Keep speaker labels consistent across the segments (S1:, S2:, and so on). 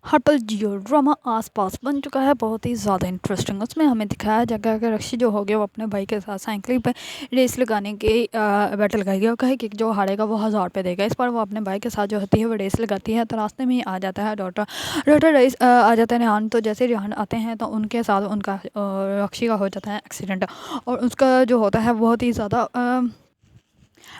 S1: हर पल जियो ड्रामा आस-पास बन चुका है बहुत ही ज़्यादा इंटरेस्टिंग। उसमें हमें दिखाया जाएगा कि रक्षी जो हो गया वो अपने भाई के साथ साइकिल पे रेस लगाने की बेट लगाएगी और कहे कि जो हारेगा वो 1000 रुपये देगा। इस पर वो अपने भाई के साथ जो होती है वो रेस लगाती है, तो रास्ते में ही आ जाता है डॉक्टर डॉक्टर रईस आ जाता है रेहान। तो जैसे रेहान आते हैं तो उनके साथ उनका रक्षी का हो जाता है एक्सीडेंट और उसका जो होता है बहुत ही ज़्यादा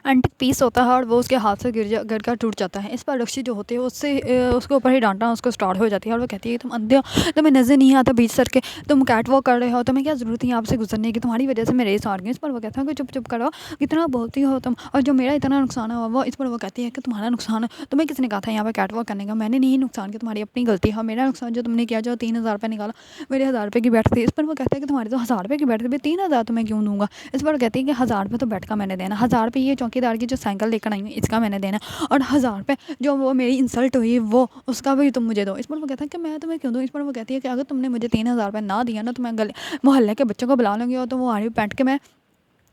S1: एंटिक पीस होता है और वो उसके हाथ से गिर कर टूट जाता है। इस पर रक्षी जो होती है उससे उसके ऊपर ही डांटना उसको स्टार्ट हो जाती है और वो कहती है तुम अंधे हो, तुम्हें नज़र नहीं आता बीच सर के, तुम कैट वॉक कर रहे हो, तुम्हें क्या ज़रूरत है यहाँ से गुजरने की, तुम्हारी वजह से मैं रेस हार गई। इस पर वो कहता है कि चुप चुप करो, कितना बोलती हो तुम, और जो मेरा इतना नुकसान हुआ वो। इस पर वो कहती है कि तुम्हारा नुकसान है, तुम्हें किसने कहा था यहाँ पे कैट वॉक करने का, मैंने नहीं नुकसान किया, तुम्हारी अपनी गलती है। मेरा नुकसान जो तुमने किया, जो 3000 रुपये निकाला, मेरे 1000 रुपये की बैठ थी। इस पर वो कहता है कि तुम्हारे तो 1000 रुपये की बैठ थी, 3000 तुम्हें क्यों दूंगा। इस पर कहती है कि 1000 रुपये तो बैठ का मैंने देना, 1000 रुपये ये चौकीदार की जो साइकिल लेकर आई हूँ इसका मैंने देना, और 1000 रुपये जो वो मेरी इंसल्ट हुई वो उसका भी तुम मुझे दो। इस पर वो कहता है कि मैं तुम्हें क्यों दूँ। इस पर वो कहती है कि अगर तुमने मुझे 3000 रुपये ना दिया ना तो मैं गले मोहल्ले के बच्चों को बुला लूँगी और तो वो आड़ी पैंट के मैं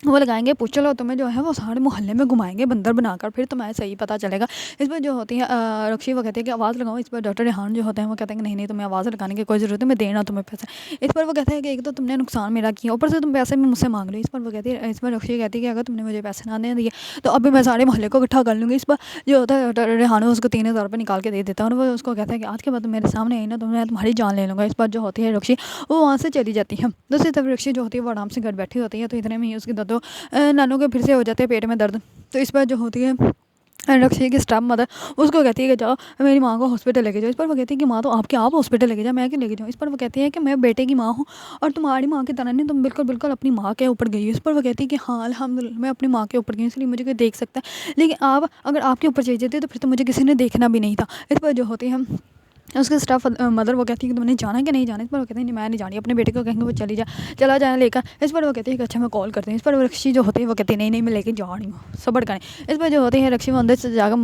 S1: वो लगाएंगे पूछ चलो तुम्हें जो है वो सारे मोहल्ले में घुमाएंगे बंदर बनाकर, फिर तुम्हें सही पता चलेगा। इस पर जो होती है रक्षी वो कहती है कि आवाज़ लगाओ। इस पर डॉक्टर रेहान जो होते हैं वो कहते हैं कि नहीं नहीं तुम्हें आवाज़ लगाने की कोई ज़रूरत है, मैं देना तुम्हें पैसे। इस पर वो कहता है कि एक तो तुमने नुकसान मेरा किया, ऊपर से तुम पैसे भी मुझसे मांग रहे हो। इस पर वो कहती है, इस पर रक्षी कहती है कि अगर तुमने मुझे पैसे ना दे दिए तो अभी मैं सारे मोहल्ले को इकट्ठा कर लूँगी। इस पर जो होता है डॉक्टर रेहान उसको 3000 रुपये निकाल के दे देता है और वो उसको कहता है कि आज के बाद तुम मेरे सामने आई ना तो मैं तुम्हारी जान ले लूँगा। इस पर जो होती है रक्षी वो वहाँ से चली जाती है। दूसरी तरफ रक्षी जो होती है वो आराम से घर बैठी होती है, तो इतने में ही उसकी दो नानों के फिर से हो जाते हैं पेट में दर्द। तो इस पर जो होती है रक्षी की स्टेप मदर उसको कहती है कि जाओ मेरी माँ को हॉस्पिटल लेके जाओ। इस पर वो कहती है कि माँ तो आपके आप हॉस्पिटल लेके जाओ, मैं क्यों लेके जाऊँ। इस पर वो कहती है कि मैं बेटे की माँ हूँ और तुम्हारी माँ की तरह नहीं, तुम बिल्कुल बिल्कुल अपनी माँ के ऊपर गई हो। इस पर वो कहती है कि हाँ अल्हम्दुलिल्लाह मैं अपनी माँ के ऊपर गई हूँ, इसलिए मुझे कोई देख सकता है, लेकिन आप अगर आपके ऊपर चली जाती तो फिर तो मुझे किसी ने देखना भी नहीं था। इस पर जो होती है उसके स्टाफ मदर वो कहती है कि तुमने जाना कि नहीं जाना। इस पर वो कहते हैं नहीं मैं नहीं जानी, अपने बेटे को कहेंगे वो चला जाए लेकर। इस पर वो कहती है कि अच्छा मैं कॉल करती हूँ। इस पर रक्षी जो होती है वो कहती है नहीं नहीं मैं लेके जा रही हूँ, सबर करें। इस पर जो होती है रक्षी वो अंदर से जाकर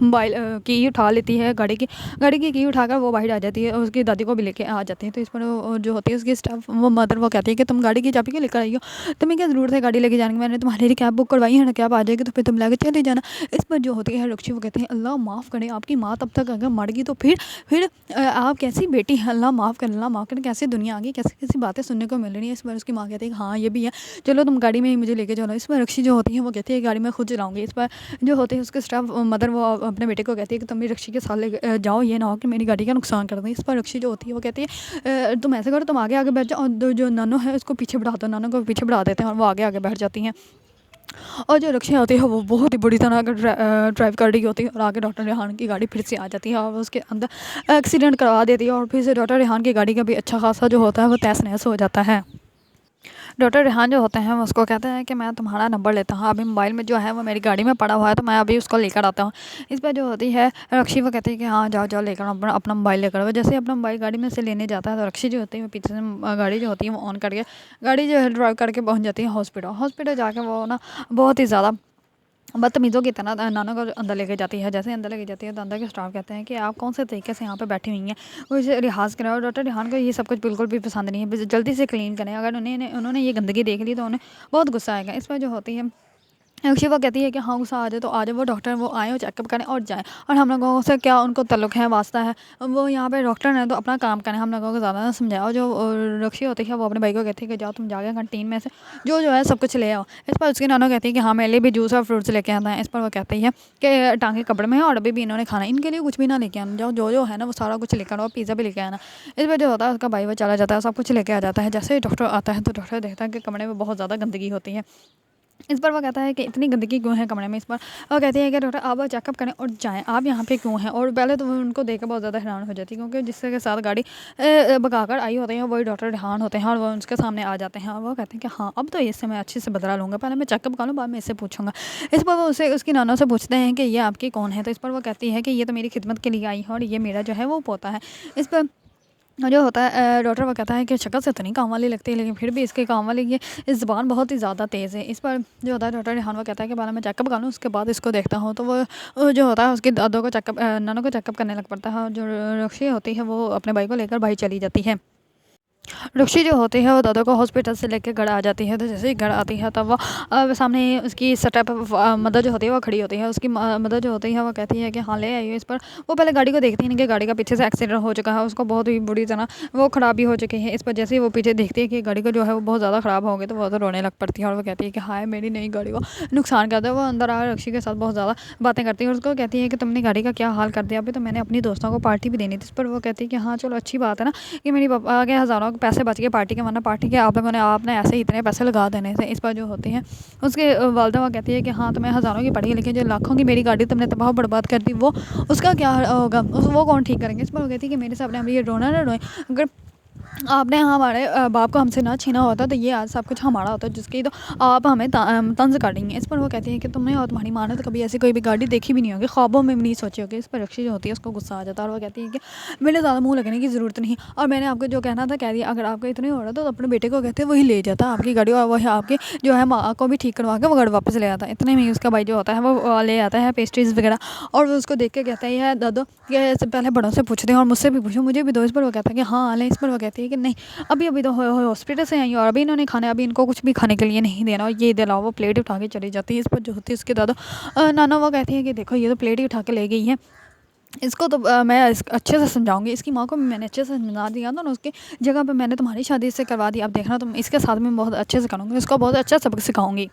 S1: मोबाइल की उठा लेती है, गाड़ी की की उठाकर वो बाहर आ जाती है और उसकी दादी को भी लेके आ जाती है। तो इस पर जो होती है उसकी स्टाफ वो मदर वो कहती है कि तुम गाड़ी की चाबी क्यों लेकर आई हो, तुम्हें क्या ज़रूरत है गाड़ी लेके जाने की, मैंने तुम्हारे लिए कैब बुक करवाई है ना, कैब आ जाएगी तो फिर तुम लेके चले जाना। इस पर जो होती है रक्षी वो कहते हैं अल्लाह माफ़ करे, आपकी माँ तब तक अगर मर गई तो फिर आप कैसी बेटी हैं, अल्लाह माफ़ करे, अल्लाह माफ़ करे, कैसी दुनिया आ गई, कैसी कैसी बातें सुनने को मिल रही है। इस पर उसकी माँ कहती है कि हाँ ये भी है, चलो तुम गाड़ी में ही मुझे लेके चलो। इस पर रक्षी जो होती है वो कहती है गाड़ी में खुद चलाऊंगी। इस पर जो होते हैं उसके स्टाफ मदर वो अपने बेटे को कहती है कि तुम भी रक्षी के साथ ले जाओ, ये ना हो कि मेरी गाड़ी का नुकसान कर दें। इस पर रक्षी जो होती है वो कहती है तुम ऐसे करो, तुम आगे आगे बैठ जाओ और जो नानो है उसको पीछे बढ़ा दो। नानो को पीछे बढ़ा देते हैं और वो आगे आगे बैठ जाती हैं। और जो रक्षी होती है वो बहुत ही बुरी तरह अगर ड्राइव कर रही होती है और आगे डॉक्टर रेहान की गाड़ी फिर से आ जाती है और उसके अंदर एक्सीडेंट करवा देती है और फिर से डॉक्टर रेहान की गाड़ी का भी अच्छा खासा जो होता है वो तहस नहस हो जाता है। डॉक्टर रेहान जो होते हैं वो उसको कहते हैं कि मैं तुम्हारा नंबर लेता हूँ, अभी मोबाइल में जो है वो मेरी गाड़ी में पड़ा हुआ है तो मैं अभी उसको लेकर आता हूँ। इस पर जो होती है रक्षी वो कहती है कि हाँ जाओ जाओ लेकर अपना मोबाइल लेकर आओ। जैसे ही अपना मोबाइल गाड़ी में से लेने जाता है तो रक्षी जो होती है वो पीछे से गाड़ी जो होती है वो ऑन करके गाड़ी जो है ड्राइव करके पहुँच जाती है हॉस्पिटल। हॉस्पिटल जाके वो ना बहुत ही ज़्यादा बदतमीज़ों की तरह नाना को अंदर लेके जाती है। जैसे अंदर लेके जाती है तो अंदर के स्टाफ कहते हैं कि आप कौन से तरीके से यहाँ पे बैठी हुई हैं, वो इसे रिहाज कराओ। डॉक्टर रेहान को ये सब कुछ बिल्कुल भी पसंद नहीं है, बस जल्दी से क्लीन करें, अगर उन्होंने ये गंदगी देख ली तो उन्हें बहुत गुस्सा आएगा। इस पर जो होती है शिवा कहती है कि हाँ गुस्सा आ जाए तो आ जाए, वो डॉक्टर वो आए और चेकअप करें और जाएँ, और हम लोगों से क्या उनको ताल्लुक़ है वास्ता है, वो यहाँ पे डॉक्टर हैं तो अपना काम करें, हम लोगों को ज़्यादा ना समझाएं। और जो रक्षी होती है वो अपने भाई को कहती है कि जाओ तुम जाके कैंटीन में से जो है सब कुछ ले आओ। इस पर उसकी नाना कहती है कि हाँ मेरे लिए भी जूस और फ्रूट्स लेके आना है। इस पर वो कहती है कि टांगे कपड़े में है और अभी भी इन्होंने खाना, इनके लिए कुछ भी ना लेके आना, जाओ जो है ना वो सारा कुछ लेकर आओ, पिज़्ज़ा भी लेके आना। इस पर जो होता है उसका भाई वो चला जाता है, सब कुछ लेके आ जाता है। जैसे ही डॉक्टर आता है तो डॉक्टर देखता है कि कमरे में बहुत ज़्यादा गंदगी होती है। इस पर वो कहता है कि इतनी गंदगी क्यों है कमरे में। इस पर वो कहती है कि डॉक्टर आप चेकअप करें और जाएँ, आप यहाँ पे क्यों हैं। और पहले तो वो उनको देख के बहुत ज़्यादा हैरान हो जाती है क्योंकि जिसके के साथ गाड़ी भगा कर आई होती है वही डॉक्टर रेहान होते हैं और वो उसके सामने आ जाते हैं और वो कहते हैं कि हाँ अब तो इससे मैं अच्छे से बदला लूँगा, पहले मैं चेकअप कर लूँ बाद में इससे पूछूंगा। इस पर वो उसे उसकी नाना से पूछते हैं कि ये आपकी कौन है। तो इस पर वो कहती है कि ये तो मेरी खिदमत के लिए आई है और ये मेरा जो है वो पोता है। इस पर जो होता है डॉक्टर वो कहता है कि शक्ल से तो नहीं काम वाली लगती है लेकिन फिर भी इसके काम वाली ये इस ज़बान बहुत ही ज़्यादा तेज़ है। इस पर जो होता है डॉक्टर रेहान वो कहता है कि पहले मैं चेकअप कर लूँ उसके बाद इसको देखता हूँ। तो वो जो होता है उसकी दादों को चेकअप नानों को चेकअप करने लग पड़ता है और जो रक्षी होती है वो अपने भाई को लेकर भाई चली जाती है। रुक्षी जो होती है वो दादा को हॉस्पिटल से लेके घर आ जाती है। तो जैसे ही घर आती है तब वो सामने उसकी सटप मदर जो होती है वो खड़ी होती है। उसकी मदर जो होती है वो कहती है कि हाँ ले आइए इस पर। वो पहले गाड़ी को देखती है नहीं कि गाड़ी का पीछे से एक्सीडेंट हो चुका है, उसको बहुत ही बुरी तरह वो खराबी हो चुकी है। इस पर जैसे ही वो पीछे देखती है कि गाड़ी को जो है वो बहुत ज़्यादा ख़राब हो गई तो वो तो रोने लग पड़ती है और वो कहती है कि हाय मेरी नई गाड़ी को नुकसान कर दिया। वो अंदर आ रक्षी के साथ बहुत ज़्यादा बातें करती है और उसको कहती है कि तुमने गाड़ी का क्या हाल कर दिया, अभी तो मैंने अपनी दोस्तों को पार्टी भी देनी थी। इस पर वो कहती है कि हाँ चलो अच्छी बात है ना कि मेरी पापा के हज़ारों के पैसे बच गए पार्टी के, वरना पार्टी के आप लोगों ने आपने ऐसे ही इतने पैसे लगा देने थे। इस पर जो होती है उसके वालदा वो कहती है कि हाँ तुम्हें हज़ारों की पड़ी लेकिन जो लाखों की मेरी गाड़ी तुमने तबाह बर्बाद कर दी वो उसका क्या होगा, वो कौन ठीक करेंगे। इस पर वो कहती है कि मेरे सामने अब ये रोना ना रोए, अगर आपने हमारे बाप को हमसे ना छीना होता तो ये आज सब कुछ हमारा होता जिसकी तो आप हमें तंज काटेंगे। इस पर वो कहती है कि तुमने और तुम्हारी माँ ने तो कभी ऐसी कोई भी गाड़ी देखी भी नहीं होगी, ख्वाबों में भी नहीं सोची होगी। इस पर रक्षी जो होती है उसको गुस्सा आ जाता है और वो कहती है कि मेरे ज़्यादा मुंह लगने की ज़रूरत नहीं और मैंने आपको जो कहना था कह दिया। अगर आपको इतने हो रहा तो अपने बेटे को कहते वही ले जाता आपकी गाड़ी और वही आपकी जो है माँ को भी ठीक करवा के वो गाड़ी वापस ले आता। इतने में उसका भाई जो होता है वो ले आता है पेस्ट्रीज़ वगैरह और वो उसको देख के कहता है दादो कि पहले बड़ों से पूछते हैं और मुझसे भी पूछो, मुझे भी दो। इस पर वो कहता है कि हाँ ले। इस पर वो कहती है कि नहीं अभी अभी तो हॉस्पिटल से आई हूँ और अभी इन्होंने खाना अभी इनको कुछ भी खाने के लिए नहीं देना और ये दिलाओ। वो प्लेट उठा के चली जाती है। इस पर जो होती है उसके दादा नाना वो कहती है कि देखो ये तो प्लेट ही उठा के ले गई है, इसको तो मैं अच्छे से समझाऊंगी। इसकी माँ को भी मैंने अच्छे से समझा दिया था ना, उसकी जगह पे मैंने तुम्हारी शादी से करवा दी, अब देखना तुम इसके साथ में बहुत अच्छे से करूँगी, इसको बहुत अच्छा सबक सिखाऊंगी।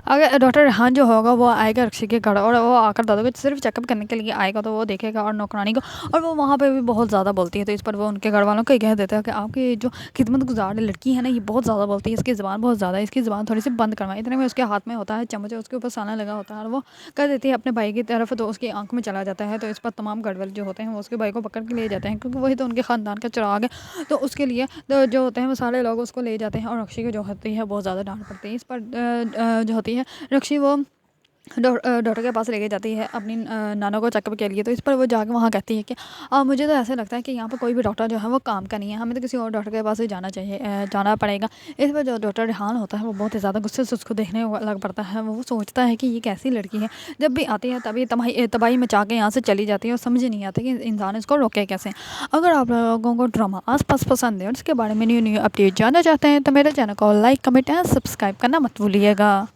S1: अगर डॉक्टर रेहान जो होगा वो आएगा रक्षी के घर और वो आकर दादू को सिर्फ चेकअप करने के लिए आएगा तो वो देखेगा और नौकरानी को, और वो वहाँ पे भी बहुत ज़्यादा बोलती है। तो इस पर वो उनके घर वालों को ही कह देता है कि आपकी जो खिदमत गुजार लड़की है ना ये बहुत ज़्यादा बोलती है, इसकी ज़बान बहुत ज़्यादा है, इसकी ज़बान थोड़ी सी बंद करवाएं। इतने में उसके हाथ में होता है चम्मच, उसके ऊपर साना लगा होता है और वो कर देती है अपने भाई की तरफ, तो उसकी आंख में चला जाता है। तो इस पर तमाम गढ़वाल जो होते हैं वो उसके भाई को पकड़ के ले जाते हैं क्योंकि वही तो उनके ख़ानदान का चिराग है। तो उसके लिए तो जो होते हैं वो सारे लोग उसको ले जाते हैं और रक्षी को जो होती है बहुत ज़्यादा डांट पड़ती है। इस पर जो होती है रक्षी वो डॉक्टर के पास लेके जाती है अपनी नाना को चेकअप के लिए। तो इस पर वो जाके वहाँ कहती है कि मुझे तो ऐसे लगता है कि यहाँ पर कोई भी डॉक्टर जो है वो काम का नहीं है, हमें तो किसी और डॉक्टर के पास ही जाना चाहिए, जाना पड़ेगा। इस पर जो डॉक्टर रेहान होता है वो बहुत ही ज़्यादा गुस्से से उसको देखने लग पड़ता है। वो सोचता है कि ये कैसी लड़की है, जब भी आती है तभी तबाही मचा के यहाँ से चली जाती है और समझ नहीं आता कि इंसान इसको रोके कैसे। अगर आप लोगों को ड्रामा आस पास पसंद है और इसके बारे में न्यू न्यू अपडेट जानना चाहते हैं तो मेरे चैनल को लाइक कमेंट एंड सब्सक्राइब करना मत भूलिएगा।